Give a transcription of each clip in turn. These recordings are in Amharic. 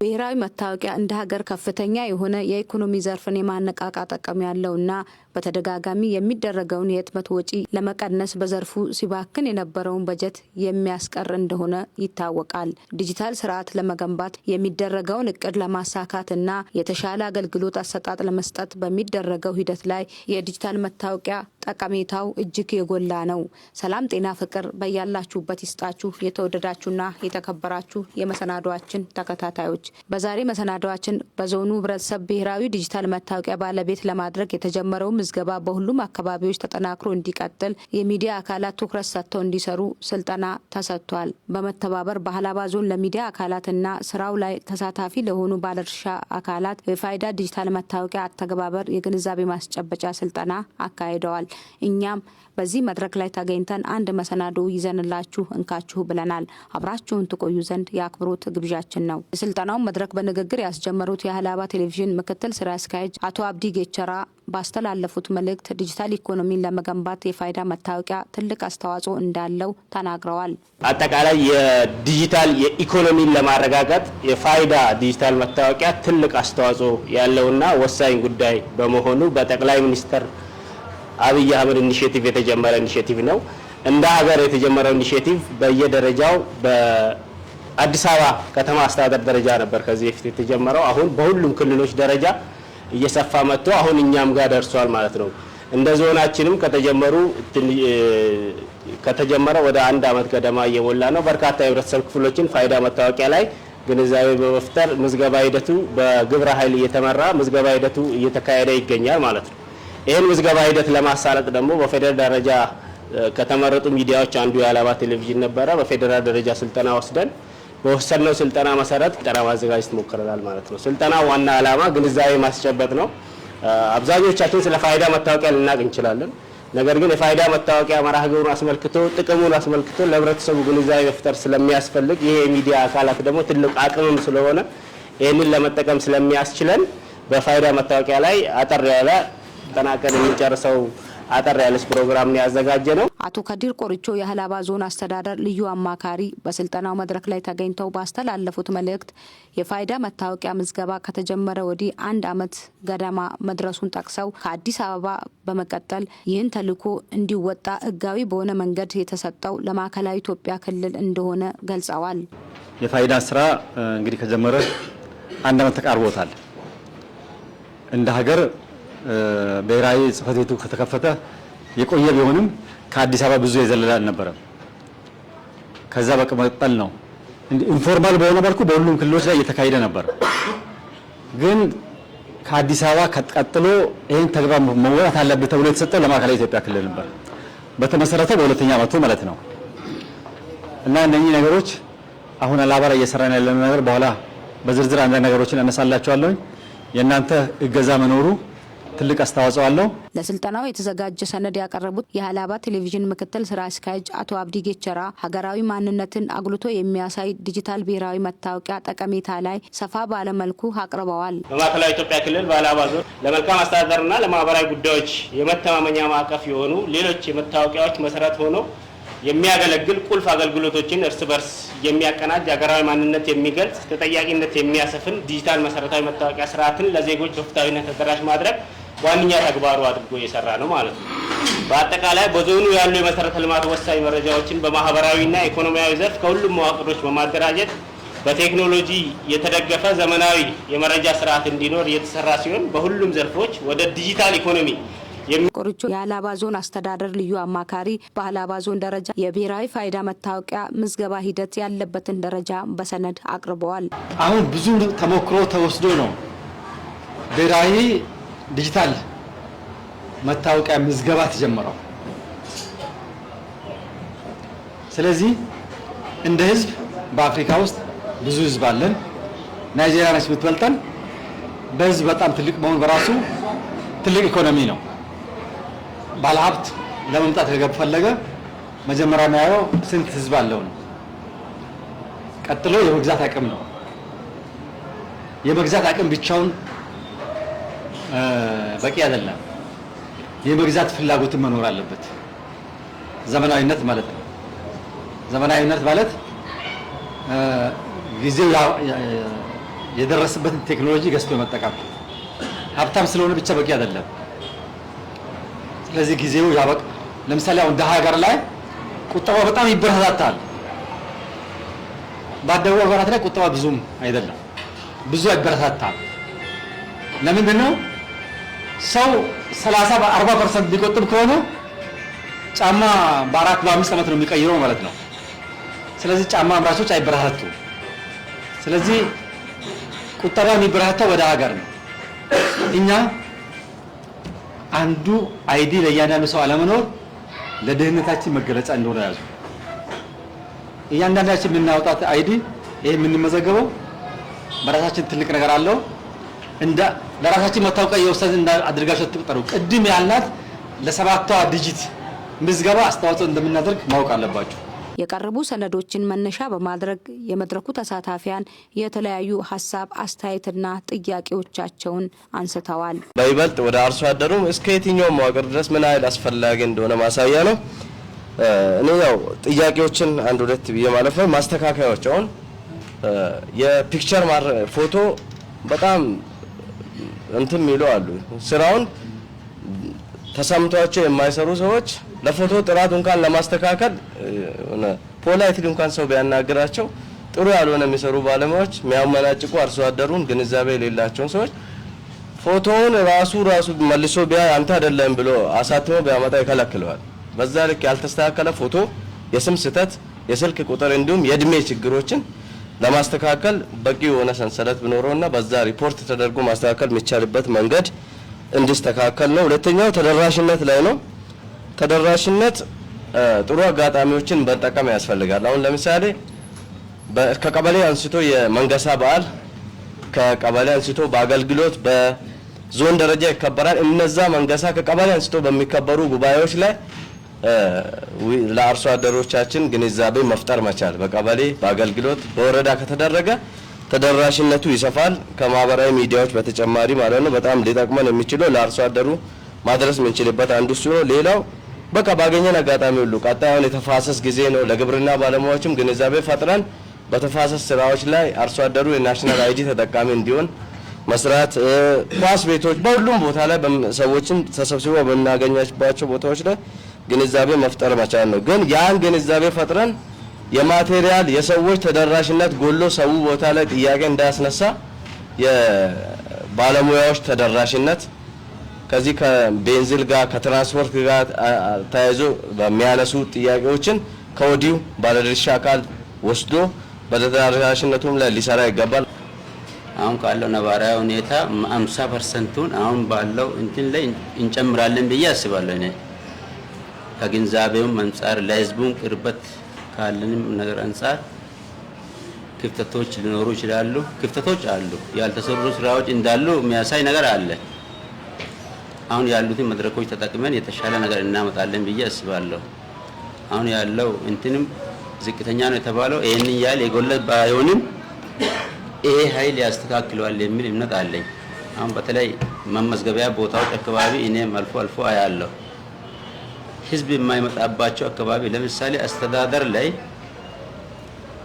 ብሔራዊ መታወቂያ እንደ ሀገር ከፍተኛ የሆነ የኢኮኖሚ ዘርፍን የማነቃቃት አቅም ያለውና በተደጋጋሚ የሚደረገውን የህትመት ወጪ ለመቀነስ በዘርፉ ሲባክን የነበረውን በጀት የሚያስቀር እንደሆነ ይታወቃል። ዲጂታል ስርዓት ለመገንባት የሚደረገውን እቅድ ለማሳካትና የተሻለ አገልግሎት አሰጣጥ ለመስጠት በሚደረገው ሂደት ላይ የዲጂታል መታወቂያ ጠቀሜታው እጅግ የጎላ ነው። ሰላም ጤና ፍቅር በያላችሁበት ይስጣችሁ። የተወደዳችሁና የተከበራችሁ የመሰናዷችን ተከታታዮች በዛሬ መሰናዷችን በዞኑ ህብረተሰብ ብሔራዊ ዲጂታል መታወቂያ ባለቤት ለማድረግ የተጀመረው ምዝገባ በሁሉም አካባቢዎች ተጠናክሮ እንዲቀጥል የሚዲያ አካላት ትኩረት ሰጥተው እንዲሰሩ ስልጠና ተሰጥቷል። በመተባበር በሀላባ ዞን ለሚዲያ አካላትና ስራው ላይ ተሳታፊ ለሆኑ ባለድርሻ አካላት የፋይዳ ዲጂታል መታወቂያ አተገባበር የግንዛቤ ማስጨበጫ ስልጠና አካሂደዋል። እኛም በዚህ መድረክ ላይ ተገኝተን አንድ መሰናዶ ይዘንላችሁ እንካችሁ ብለናል። አብራችሁን ትቆዩ ዘንድ የአክብሮት ግብዣችን ነው። የስልጠናውን መድረክ በንግግር ያስጀመሩት የሀላባ ቴሌቪዥን ምክትል ስራ አስኪያጅ አቶ አብዲ ጌቸራ ባስተላለፉት መልእክት ዲጂታል ኢኮኖሚን ለመገንባት የፋይዳ መታወቂያ ትልቅ አስተዋጽኦ እንዳለው ተናግረዋል። አጠቃላይ የዲጂታል የኢኮኖሚን ለማረጋጋት የፋይዳ ዲጂታል መታወቂያ ትልቅ አስተዋጽኦ ያለውና ወሳኝ ጉዳይ በመሆኑ በጠቅላይ ሚኒስትር አብይ አህመድ ኢኒሼቲቭ የተጀመረ ኢኒሼቲቭ ነው። እንደ ሀገር የተጀመረው ኢኒሼቲቭ በየደረጃው በአዲስ አበባ ከተማ አስተዳደር ደረጃ ነበር ከዚህ በፊት የተጀመረው። አሁን በሁሉም ክልሎች ደረጃ እየሰፋ መጥቶ አሁን እኛም ጋር ደርሷል ማለት ነው። እንደ ዞናችንም ከተጀመረ ወደ 1 አመት ገደማ እየሞላ ነው። በርካታ የህብረተሰብ ክፍሎችን ፋይዳ መታወቂያ ላይ ግንዛቤ በመፍጠር ምዝገባ ሂደቱ በግብረ ኃይል እየተመራ ምዝገባ ሂደቱ እየተካሄደ ይገኛል ማለት ነው። ይህን ምዝገባ ሂደት ለማሳለጥ ደግሞ በፌደራል ደረጃ ከተመረጡ ሚዲያዎች አንዱ የሀላባ ቴሌቪዥን ነበረ። በፌደራል ደረጃ ስልጠና ወስደን በወሰነው ስልጠና መሰረት ጠራ ማዘጋጀት ሞክረናል ማለት ነው። ስልጠና ዋና ዓላማ ግንዛቤ ማስጨበጥ ነው። አብዛኞቻችን ስለ ፋይዳ መታወቂያ ልናቅ እንችላለን። ነገር ግን የፋይዳ መታወቂያ መርሃ ግብሩን አስመልክቶ ጥቅሙን አስመልክቶ ለህብረተሰቡ ግንዛቤ መፍጠር ስለሚያስፈልግ ይሄ የሚዲያ አካላት ደግሞ ትልቅ አቅምም ስለሆነ ይህንን ለመጠቀም ስለሚያስችለን በፋይዳ መታወቂያ ላይ አጠር ያለ ተናቀን የሚጨርሰው አጠር ያለች ፕሮግራም ያዘጋጀ ነው። አቶ ከዲር ቆርቾ የሀላባ ዞን አስተዳደር ልዩ አማካሪ በስልጠናው መድረክ ላይ ተገኝተው ባስተላለፉት መልእክት የፋይዳ መታወቂያ ምዝገባ ከተጀመረ ወዲህ 1 አመት ገደማ መድረሱን ጠቅሰው ከአዲስ አበባ በመቀጠል ይህን ተልዕኮ እንዲወጣ ህጋዊ በሆነ መንገድ የተሰጠው ለማዕከላዊ ኢትዮጵያ ክልል እንደሆነ ገልጸዋል። የፋይዳ ስራ እንግዲህ ከጀመረ 1 አመት ተቃርቦታል። እንደ ሀገር ብሔራዊ ጽሕፈት ቤቱ ከተከፈተ የቆየ ቢሆንም ከአዲስ አበባ ብዙ የዘለለ አልነበረም። ከዛ በመቀጠል ነው ኢንፎርማል በሆነ መልኩ በሁሉም ክልሎች ላይ እየተካሄደ ነበር። ግን ከአዲስ አበባ ቀጥሎ ይሄን ተግባር መወጣት አለበት ተብሎ የተሰጠው ለማዕከላዊ ኢትዮጵያ ክልል ነበር። በተመሰረተ በሁለተኛ ዓመቱ ማለት ነው። እና እነኚህ ነገሮች አሁን ሀላባ ላይ እየሰራን ያለነው ነገር በኋላ በዝርዝር አንዳንድ ነገሮችን አነሳላችኋለሁ። የእናንተ እገዛ መኖሩ ትልቅ አስተዋጽኦ አለው። ለስልጠናው የተዘጋጀ ሰነድ ያቀረቡት የሀላባ ቴሌቪዥን ምክትል ስራ አስኪያጅ አቶ አብዲ ጌቸራ ሀገራዊ ማንነትን አጉልቶ የሚያሳይ ዲጂታል ብሔራዊ መታወቂያ ጠቀሜታ ላይ ሰፋ ባለ መልኩ አቅርበዋል። በማዕከላዊ ኢትዮጵያ ክልል በሀላባ ዞን ለመልካም አስተዳደርና ለማህበራዊ ጉዳዮች የመተማመኛ ማዕቀፍ የሆኑ ሌሎች የመታወቂያዎች መሰረት ሆኖ የሚያገለግል ቁልፍ አገልግሎቶችን እርስ በርስ የሚያቀናጅ ሀገራዊ ማንነት የሚገልጽ ተጠያቂነት የሚያሰፍን ዲጂታል መሰረታዊ መታወቂያ ስርዓትን ለዜጎች በፍትሃዊነት ተደራሽ ማድረግ ዋንኛ ተግባሩ አድርጎ እየሰራ ነው ማለት ነው። በአጠቃላይ በዞኑ ያሉ የመሰረተ ልማት ወሳኝ መረጃዎችን በማህበራዊና ኢኮኖሚያዊ ዘርፍ ከሁሉም መዋቅሮች በማደራጀት በቴክኖሎጂ የተደገፈ ዘመናዊ የመረጃ ስርዓት እንዲኖር እየተሰራ ሲሆን በሁሉም ዘርፎች ወደ ዲጂታል ኢኮኖሚ ቆርቾ የሀላባ ዞን አስተዳደር ልዩ አማካሪ በሀላባ ዞን ደረጃ የብሔራዊ ፋይዳ መታወቂያ ምዝገባ ሂደት ያለበትን ደረጃ በሰነድ አቅርበዋል። አሁን ብዙ ተሞክሮ ተወስዶ ነው ብሔራዊ ዲጂታል መታወቂያ ምዝገባ ተጀመረው። ስለዚህ እንደ ህዝብ በአፍሪካ ውስጥ ብዙ ህዝብ አለን። ናይጄሪያ ነች የምትበልጠን። በህዝብ በጣም ትልቅ መሆን በራሱ ትልቅ ኢኮኖሚ ነው። ባለሀብት ለመምጣት ከፈለገ መጀመሪያ የሚያየው ስንት ህዝብ አለው ነው። ቀጥሎ የመግዛት አቅም ነው። የመግዛት አቅም ብቻውን በቂ አይደለም። የመግዛት ፍላጎትን መኖር አለበት። ዘመናዊነት ማለት ነው። ዘመናዊነት ማለት ጊዜው የደረሰበትን ቴክኖሎጂ ገዝቶ መጠቀም። ሀብታም ስለሆነ ብቻ በቂ አይደለም። ስለዚህ ጊዜው ያበቃ። ለምሳሌ አሁን ደሃ ሀገር ላይ ቁጠባ በጣም ይበረታታል። ባደጉ ሀገራት ላይ ቁጠባ ብዙም አይደለም፣ ብዙ አይበረታታም። ለምንድን ነው? ሰው 30-40% ቢቆጥብ ከሆነ ጫማ በ4-5 ዓመት ነው የሚቀይረው ማለት ነው። ስለዚህ ጫማ አምራቾች አይበረታቱ። ስለዚህ ቁጠባ የሚበረታታው ወደ ሀገር ነው። እኛ አንዱ አይዲ ለእያንዳንዱ ሰው አለመኖር ለድህነታችን መገለጫ እንደሆነ ያዙ። እያንዳንዳችን የምናወጣት አይዲ ይሄ የምንመዘገበው በራሳችን ትልቅ ነገር አለው። እንደ ለራሳችን መታወቂያ የወሰን አድርጋችሁ ተቆጠሩ። ቅድም ያልናት ለሰባቷ ዲጂት ምዝገባ አስተዋጽኦ እንደምናደርግ ማወቅ አለባችሁ። የቀረቡ ሰነዶችን መነሻ በማድረግ የመድረኩ ተሳታፊያን የተለያዩ ሀሳብ አስተያየትና ጥያቄዎቻቸውን አንስተዋል። በይበልጥ ወደ አርሶ አደሩ እስከ የትኛው መዋቅር ድረስ ምን ያህል አስፈላጊ እንደሆነ ማሳያ ነው። እኔ ያው ጥያቄዎችን አንድ ሁለት ብዬ ማለፍ ነው። ማስተካከያዎች አሁን የፒክቸር ፎቶ በጣም እንትን የሚሉ አሉ። ስራውን ተሰምቷቸው የማይሰሩ ሰዎች ለፎቶ ጥራት እንኳን ለማስተካከል ፖላይትሊ እንኳን ሰው ቢያናግራቸው ጥሩ ያልሆነ የሚሰሩ ባለሙያዎች የሚያመናጭቁ አርሶ አደሩን ግንዛቤ የሌላቸውን ሰዎች ፎቶውን ራሱ መልሶ ቢያ አንተ አይደለም ብሎ አሳትሞ ቢያመጣ ይከለክለዋል። በዛ ልክ ያልተስተካከለ ፎቶ፣ የስም ስህተት፣ የስልክ ቁጥር እንዲሁም የእድሜ ችግሮችን ለማስተካከል በቂ የሆነ ሰንሰለት ቢኖረውና በዛ ሪፖርት ተደርጎ ማስተካከል የሚቻልበት መንገድ እንዲስተካከል ነው። ሁለተኛው ተደራሽነት ላይ ነው። ተደራሽነት ጥሩ አጋጣሚዎችን መጠቀም ያስፈልጋል። አሁን ለምሳሌ ከቀበሌ አንስቶ የመንገሳ በዓል ከቀበሌ አንስቶ በአገልግሎት በዞን ደረጃ ይከበራል። እነዛ መንገሳ ከቀበሌ አንስቶ በሚከበሩ ጉባኤዎች ላይ ለአርሶ አደሮቻችን ግንዛቤ መፍጠር መቻል በቀበሌ በአገልግሎት በወረዳ ከተደረገ ተደራሽነቱ ይሰፋል። ከማህበራዊ ሚዲያዎች በተጨማሪ ማለት ነው። በጣም ሊጠቅመን የሚችለው ለአርሶ አደሩ ማድረስ የምንችልበት አንዱ እሱ ነው። ሌላው በቃ ባገኘን አጋጣሚ ሁሉ ቀጣዩን የተፋሰስ ጊዜ ነው። ለግብርና ባለሙያዎችም ግንዛቤ ፈጥረን በተፋሰስ ስራዎች ላይ አርሶ አደሩ የናሽናል አይዲ ተጠቃሚ እንዲሆን መስራት፣ ኳስ ቤቶች በሁሉም ቦታ ላይ ሰዎችን ተሰብስበው በምናገኛቸው ቦታዎች ላይ ግንዛቤ መፍጠር መቻል ነው። ግን ያን ግንዛቤ ፈጥረን የማቴሪያል የሰዎች ተደራሽነት ጎሎ ሰው ቦታ ላይ ጥያቄ እንዳያስነሳ የባለሙያዎች ተደራሽነት ከዚህ ከቤንዚል ጋር ከትራንስፖርት ጋር ተያይዞ በሚያነሱ ጥያቄዎችን ከወዲሁ ባለድርሻ አካል ወስዶ በተደራሽነቱም ላይ ሊሰራ ይገባል። አሁን ካለው ነባራዊ ሁኔታ 50%ን አሁን ባለው እንትን ላይ እንጨምራለን ብዬ አስባለሁ። እኔ ከግንዛቤውም አንፃር ለህዝቡም ቅርበት ካለንም ነገር አንፃር ክፍተቶች ሊኖሩ ይችላሉ። ክፍተቶች አሉ፣ ያልተሰሩ ስራዎች እንዳሉ የሚያሳይ ነገር አለ። አሁን ያሉትን መድረኮች ተጠቅመን የተሻለ ነገር እናመጣለን ብዬ አስባለሁ። አሁን ያለው እንትንም ዝቅተኛ ነው የተባለው ይሄንን ያህል የጎለ ባይሆንም ይሄ ኃይል ያስተካክለዋል የሚል እምነት አለኝ። አሁን በተለይ መመዝገቢያ ቦታዎች አካባቢ እኔም አልፎ አያለሁ። ህዝብ የማይመጣባቸው አካባቢ ለምሳሌ አስተዳደር ላይ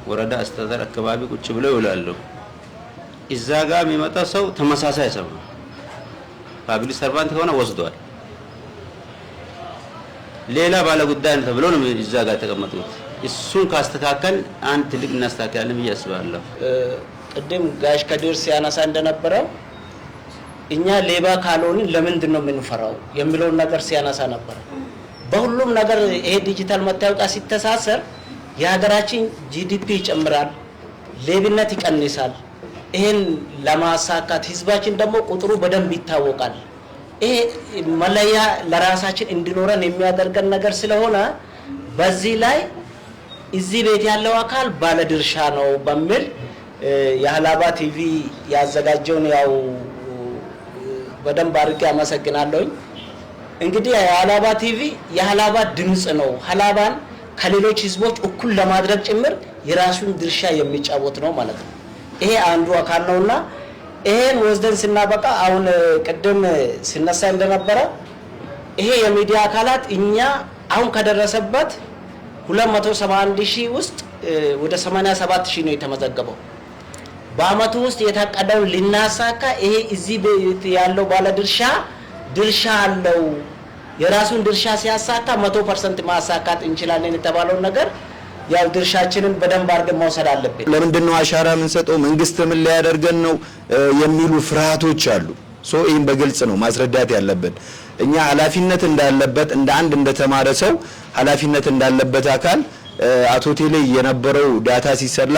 ወረዳ አስተዳደር አካባቢ ቁጭ ብለው ይውላሉ። እዛ ጋር የሚመጣ ሰው ተመሳሳይ ሰው ነው። ፓብሊክ ሰርቫንት ሆነ ወስዷል። ሌላ ባለ ጉዳይ ነው ተብሎ ነው እዛ ጋር ተቀመጡት። እሱን ካስተካከል አንድ ትልቅ እናስተካክላለን ብዬ አስባለሁ። ቅድም ጋሽ ከዲር ሲያነሳ እንደነበረው እኛ ሌባ ካልሆንን ለምንድን ነው የምንፈራው የሚለውን ነገር ሲያነሳ ነበር። በሁሉም ነገር ይሄ ዲጂታል መታወቂያ ሲተሳሰር የሀገራችን ጂዲፒ ይጨምራል፣ ሌብነት ይቀንሳል። ይሄን ለማሳካት ህዝባችን ደግሞ ቁጥሩ በደንብ ይታወቃል። ይሄ መለያ ለራሳችን እንዲኖረን የሚያደርገን ነገር ስለሆነ በዚህ ላይ እዚህ ቤት ያለው አካል ባለድርሻ ነው በሚል የሀላባ ቲቪ ያዘጋጀውን ያው በደንብ አድርጌ አመሰግናለሁ። እንግዲህ የሀላባ ቲቪ የሀላባ ድምጽ ነው። ሀላባን ከሌሎች ህዝቦች እኩል ለማድረግ ጭምር የራሱን ድርሻ የሚጫወት ነው ማለት ነው። ይሄ አንዱ አካል ነውና ይሄን ወስደን ስናበቃ አሁን ቅድም ሲነሳ እንደነበረ ይሄ የሚዲያ አካላት እኛ አሁን ከደረሰበት 271,000 ውስጥ ወደ 87,000 ነው የተመዘገበው። በአመቱ ውስጥ የታቀደው ሊናሳካ ይሄ እዚህ ያለው ባለድርሻ ድርሻ አለው። የራሱን ድርሻ ሲያሳካ 100% ማሳካት እንችላለን የተባለው ነገር ያው ድርሻችንን በደንብ አድርገን መውሰድ አለብን። ለምንድነው አሻራ የምንሰጠው? መንግስት ምን ሊያደርገን ነው የሚሉ ፍርሃቶች አሉ። ይህን በግልጽ ነው ማስረዳት ያለብን። እኛ ኃላፊነት እንዳለበት እንደ አንድ እንደተማረ ሰው ኃላፊነት እንዳለበት አካል አቶ ቴሌ የነበረው ዳታ ሲሰላ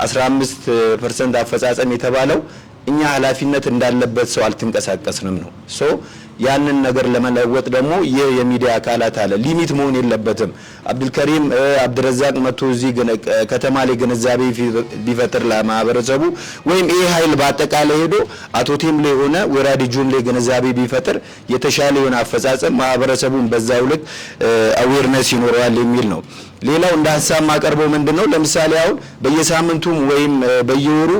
15% አፈጻጸም የተባለው እኛ ኃላፊነት እንዳለበት ሰው አልተንቀሳቀስንም ነው። ያንን ነገር ለመለወጥ ደግሞ የሚዲያ አካላት አለ ሊሚት መሆን የለበትም። አብዱልከሪም አብዱረዛቅ መጥቶ እዚህ ከተማ ላይ ግንዛቤ ቢፈጥር ለማህበረሰቡ ወይም ይሄ ኃይል በአጠቃላይ ሄዶ አቶ ቴም ላይ ሆነ ወራዲ ጁም ላይ ግንዛቤ ቢፈጥር የተሻለ የሆነ አፈጻጸም ማህበረሰቡን በዛው ልክ አዌርነስ ይኖረዋል የሚል ነው። ሌላው እንደ ሐሳብ ማቀርበው ምንድነው ለምሳሌ አሁን በየሳምንቱም ወይም በየወሩ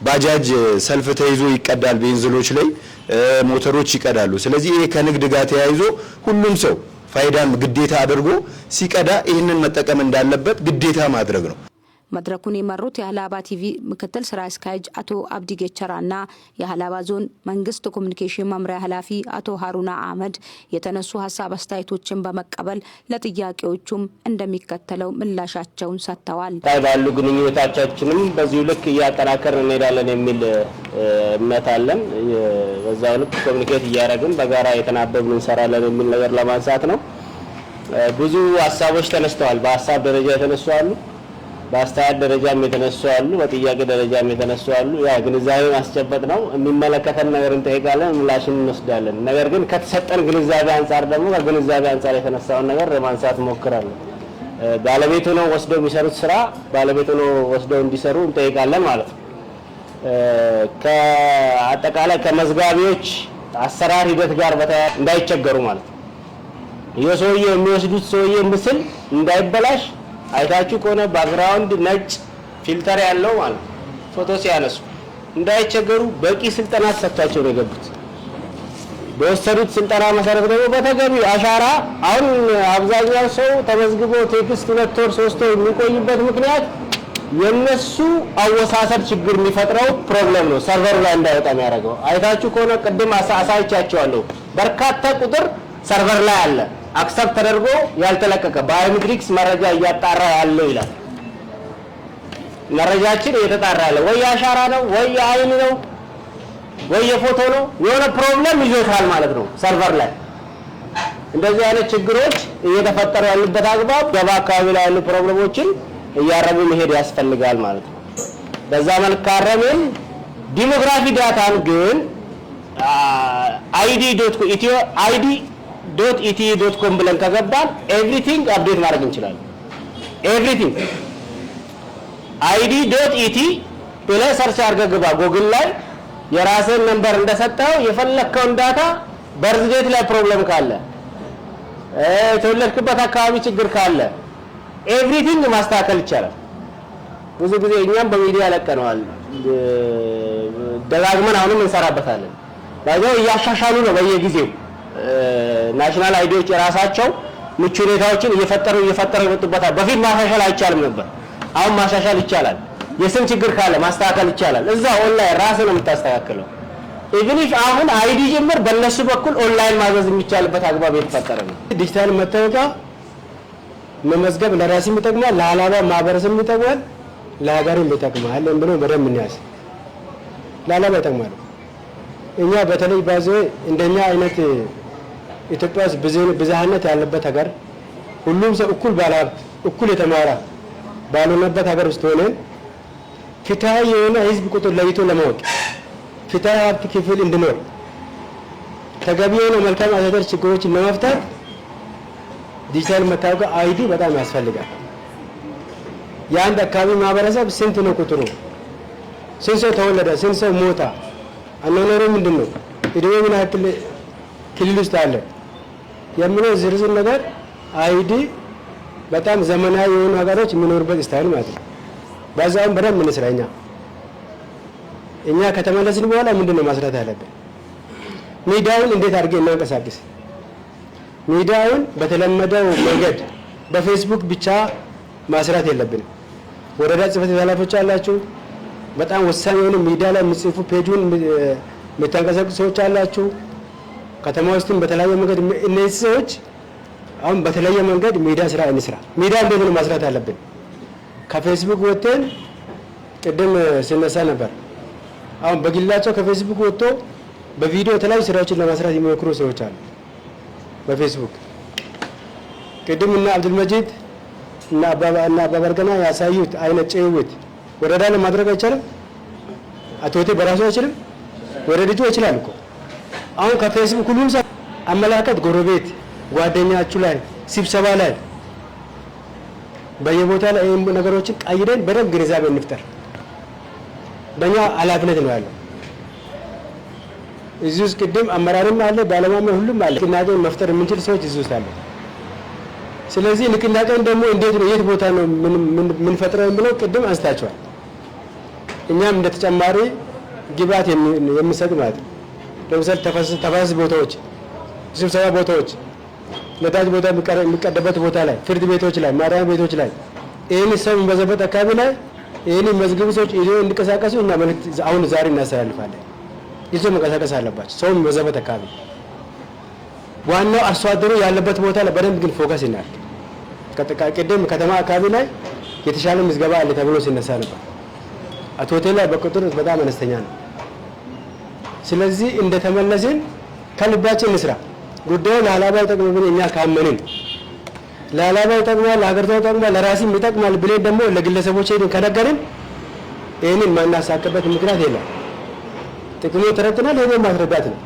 ባጃጅ ሰልፍ ተይዞ ይቀዳል ቤንዝሎች ላይ ሞተሮች ይቀዳሉ። ስለዚህ ይሄ ከንግድ ጋር ተያይዞ ሁሉም ሰው ፋይዳን ግዴታ አድርጎ ሲቀዳ ይህንን መጠቀም እንዳለበት ግዴታ ማድረግ ነው። መድረኩን የመሩት የሀላባ ቲቪ ምክትል ስራ አስኪያጅ አቶ አብዲ ጌቸራና የሀላባ ዞን መንግስት ኮሚኒኬሽን መምሪያ ኃላፊ አቶ ሃሩና አህመድ የተነሱ ሀሳብ አስተያየቶችን በመቀበል ለጥያቄዎቹም እንደሚከተለው ምላሻቸውን ሰጥተዋል። ባሉ ግንኙነታችንም በዚሁ ልክ እያጠናከርን እንሄዳለን የሚል እምነት አለን። በዛው ልክ ኮሚኒኬት እያደረግን በጋራ የተናበብን እንሰራለን የሚል ነገር ለማንሳት ነው። ብዙ ሀሳቦች ተነስተዋል። በሀሳብ ደረጃ የተነሱ አሉ፣ በአስተያየት ደረጃም የተነሱ አሉ፣ በጥያቄ ደረጃም የተነሱ አሉ። ያ ግንዛቤ ማስጨበጥ ነው። የሚመለከተን ነገር እንጠይቃለን፣ ምላሽን እንወስዳለን። ነገር ግን ከተሰጠን ግንዛቤ አንፃር ደግሞ ከግንዛቤ አንፃር የተነሳውን ነገር ለማንሳት ሞክራለን። ባለቤቱ ነው ወስደው የሚሰሩት ስራ ባለቤቱ ነው ወስደው እንዲሰሩ እንጠይቃለን ማለት ነው። ከአጠቃላይ ከመዝጋቢዎች አሰራር ሂደት ጋር በተያያዘ እንዳይቸገሩ ማለት ነው። የሰውዬ የሚወስዱት ሰውዬ ምስል እንዳይበላሽ አይታችሁ ከሆነ ባክግራውንድ ነጭ ፊልተር ያለው ማለት ፎቶ ሲያነሱ እንዳይቸገሩ በቂ ስልጠና ተሰጥቷቸው ነው የገቡት። በወሰዱት ስልጠና መሰረት ደግሞ በተገቢው አሻራ አሁን አብዛኛው ሰው ተመዝግቦ ቴክስት 2 ወር 3 ወር የሚቆይበት ምክንያት የነሱ አወሳሰድ ችግር የሚፈጥረው ፕሮብሌም ነው። ሰርቨሩ ላይ እንዳይወጣ የሚያደርገው አይታችሁ ከሆነ ቅድም አሳይቻችኋለሁ። በርካታ ቁጥር ሰርቨር ላይ አለ አክሰፕት ተደርጎ ያልተለቀቀ ባዮሜትሪክስ መረጃ እያጣራ ያለው ይላል። መረጃችን እየተጣራ ያለ ወይ አሻራ ነው ወይ አይን ነው ወይ የፎቶ ነው፣ የሆነ ፕሮብሌም ይዞታል ማለት ነው ሰርቨር ላይ። እንደዚህ አይነት ችግሮች እየተፈጠሩ ያሉበት አግባብ ገባ አካባቢ ላይ ያሉ ፕሮብሌሞችን እያረሙ መሄድ ያስፈልጋል ማለት ነው። በዛ መልክ ካረምን ዲሞግራፊ ዳታን ግን id.eth.com ብለን ከገባን ኤቭሪቲንግ አፕዴት ማድረግ እንችላለን። ኤቭሪቲንግ id.et ብለህ ሰርች አድርገህ ግባ ጎግል ላይ የራስህን ነምበር እንደሰጠው የፈለከውን ዳታ በርዝዴት ላይ ፕሮብሌም ካለ የተወለድክበት አካባቢ ችግር ካለ ኤቭሪቲንግ ማስተካከል ይቻላል። ብዙ ጊዜ እኛም በሚዲያ ለቀነዋል፣ ደጋግመን አሁንም እንሰራበታለን። ባይዘው እያሻሻሉ ነው በየጊዜው ናሽናል አይዲዎች የራሳቸው ምቹ ሁኔታዎችን እየፈጠሩ ይወጡበታል። በፊት ማሻሻል አይቻልም ነበር፣ አሁን ማሻሻል ይቻላል። የስም ችግር ካለ ማስተካከል ይቻላል። እዛ ኦንላይን ራስህ ነው የምታስተካክለው። ኢቭን ኢፍ አሁን አይዲ ጀምር በእነሱ በኩል ኦንላይን ማዘዝ የሚቻልበት አግባብ የተፈጠረ ነው። ዲጂታል መታወቂያ መመዝገብ ለራስም ይጠቅማል፣ ለሀላባ ማህበረሰብ ይጠቅማል፣ ለሀገርም ይጠቅማል ብሎ በደንብ እንያዝ። ለሀላባ ይጠቅማል። እኛ በተለይ እንደኛ አይነት ኢትዮጵያ ውስጥ ብዝሃነት ያለበት ሀገር ሁሉም ሰው እኩል ባለሀብት እኩል የተማረ ባልሆነበት ሀገር ውስጥ ሆነን ፍትሃዊ የሆነ ህዝብ ቁጥር ለይቶ ለማወቅ ፍትሃዊ ሀብት ክፍል እንዲኖር ተገቢ የሆነ መልካም አስተዳደር ችግሮችን ለመፍታት ዲጂታል መታወቂያ አይዲ በጣም ያስፈልጋል። የአንድ አካባቢ ማህበረሰብ ስንት ነው ቁጥሩ፣ ስንት ሰው ተወለደ፣ ስንት ሰው ሞታ፣ አኗኗሩ ምንድን ነው፣ እድሜ ምን ያክል ክልል ውስጥ አለ የሚለው ዝርዝር ነገር አይዲ በጣም ዘመናዊ የሆኑ ሀገሮች የሚኖሩበት ስታይል ማለት ነው። በዛውም በደንብ እንስራኛ እኛ ከተመለስን በኋላ ምንድነው ማስራት ያለብን? ሚዲያውን እንዴት አድርገን እናንቀሳቅስ? ሚዲያውን በተለመደው መንገድ በፌስቡክ ብቻ ማስራት የለብንም። ወረዳ ጽሕፈት ቤት ኃላፊዎች አላችሁ፣ በጣም ወሳኝ የሆነ ሚዲያ ላይ የሚጽፉ ፔጁን የምታንቀሳቅሱ ሰዎች አላችሁ። ከተማ ውስጥም በተለያየ መንገድ እነዚህ ሰዎች አሁን በተለያየ መንገድ ሚዲያ ስራ እንስራ። ሚዲያ እንዴት ነው ማስራት አለብን? ከፌስቡክ ወጥተን ቅድም ሲነሳ ነበር። አሁን በግላቸው ከፌስቡክ ወጥቶ በቪዲዮ የተለያዩ ስራዎችን ለማስራት የሚሞክሩ ሰዎች አሉ በፌስቡክ። ቅድም እና አብዱልመጂድ እና አባበርገና ያሳዩት አይነት ጭውውት ወረዳ ላይ ማድረግ አይቻልም? አቶቴ በራሱ አይችልም? ወደ ልጁ ይችላል እኮ። አሁን ከፌስቡክ ሁሉም ሰው አመላከት ጎረቤት ጓደኛችሁ ላይ ስብሰባ ላይ በየቦታ ላይ ነገሮችን ቀይረን በደንብ ግንዛቤ እንፍጠር። በእኛ ኃላፊነት ነው ያለው። እዚህ ውስጥ ቅድም አመራርም አለ ባለሙያም ሁሉም አለ። ንቅናቄ መፍጠር የምንችል ሰዎች እዚህ ውስጥ አለ። ስለዚህ ንቅናቄን ደግሞ እንዴት ነው የት ቦታ ነው ምን ፈጥረን ብለው ቅድም አንስታቸዋል። እኛም እንደ ተጨማሪ ግብዓት የሚሰጥ ማለት ነው። ለምሳሌ ተፋሰስ ቦታዎች፣ ስብሰባ ቦታዎች፣ ነዳጅ ቦታ የሚቀደበት ቦታ ላይ፣ ፍርድ ቤቶች ላይ፣ ማረሚያ ቤቶች ላይ ይህን ሰው የሚበዛበት አካባቢ ላይ ይህን መዝግቡ ሰዎች ይዞ እንዲንቀሳቀሱ እና መልዕክት አሁን ዛሬ እናስተላልፋለን። ይዞ መንቀሳቀስ አለባቸው ሰው የሚበዛበት አካባቢ። ዋናው አርሶ አደሩ ያለበት ቦታ ላይ በደንብ ግን ፎከስ ይናል። ቅድም ከተማ አካባቢ ላይ የተሻለ ምዝገባ አለ ተብሎ ሲነሳ ነበር። አቶ ሆቴል ላይ በቁጥር በጣም አነስተኛ ነው። ስለዚህ እንደተመለስን ከልባችን እንስራ። ጉዳዩ ለሀላባ ይጠቅማል ብለን እኛ ካመንን ለሀላባ ይጠቅማል፣ ለሀገሪቷ ይጠቅማል፣ ለራስም ይጠቅማል ብለን ደግሞ ለግለሰቦች ሄደን ከነገርን ይህንን ማናሳክበት ምክንያት የለም። ጥቅሙ ተረድተናል፣ ሄደን ማስረዳት ነው።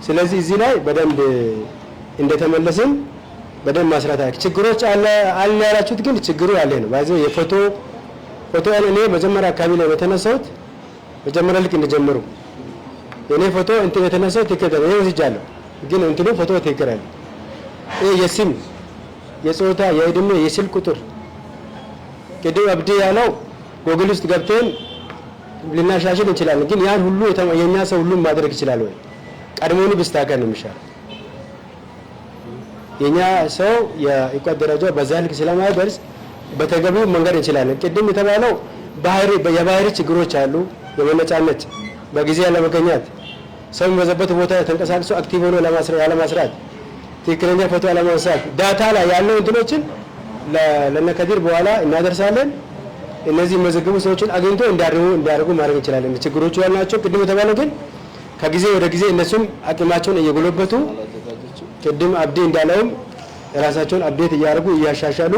ስለዚህ እዚህ ላይ በደንብ እንደተመለስን በደንብ ማስራት ችግሮች አለ ያላችሁት ግን ችግሩ ያለ ነው። ባይዘው የፎቶ እኔ መጀመሪያ አካባቢ ላይ የተነሳሁት መጀመሪያ ልክ እንደጀመሩ እኔ ፎቶ እንትን የተነሳው ትክክል ነው ወስጃለሁ። ግን እንትኑ ፎቶ ትክክል አይደለም። የስም የጾታ የእድሜ የስልክ ቁጥር ቅድም አብዲ ያለው ጎግል ውስጥ ገብተን ልናሻሽል እንችላለን። ግን ያን ሁሉ የኛ ሰው ሁሉም ማድረግ ይችላል ወይ? ቀድሞውኑ ብስተካከል ነው የሚሻለው። የኛ ሰው የእውቀት ደረጃው በዛ ልክ ስለማይደርስ በተገቢው መንገድ እንችላለን። ቅድም የተባለው የባህሪ ችግሮች አሉ። የመነጫነጭ በጊዜ ያለመገኘት፣ ሰው የሚበዛበት ቦታ ተንቀሳቅሶ አክቲቭ ሆኖ ያለማስራት፣ ትክክለኛ ፎቶ ያለማንሳት፣ ዳታ ላይ ያለው እንትኖችን ለነከዲር በኋላ እናደርሳለን። እነዚህ መዘገቡ ሰዎችን አግኝቶ እንዲያደርጉ ማድረግ እንችላለን። ችግሮቹ ያልናቸው ቅድም የተባለው ግን ከጊዜ ወደ ጊዜ እነሱም አቅማቸውን እየጎለበቱ ቅድም አብዲ እንዳለውም የራሳቸውን አፕዴት እያደረጉ እያሻሻሉ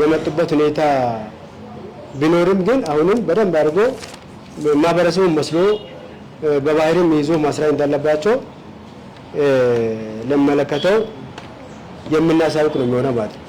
የመጡበት ሁኔታ ቢኖርም ግን አሁንም በደንብ አድርጎ ማህበረሰቡን መስሎ በባህሪም ይዞ ማስራት እንዳለባቸው ለመለከተው የምናሳውቅ ነው የሚሆነው ማለት ነው።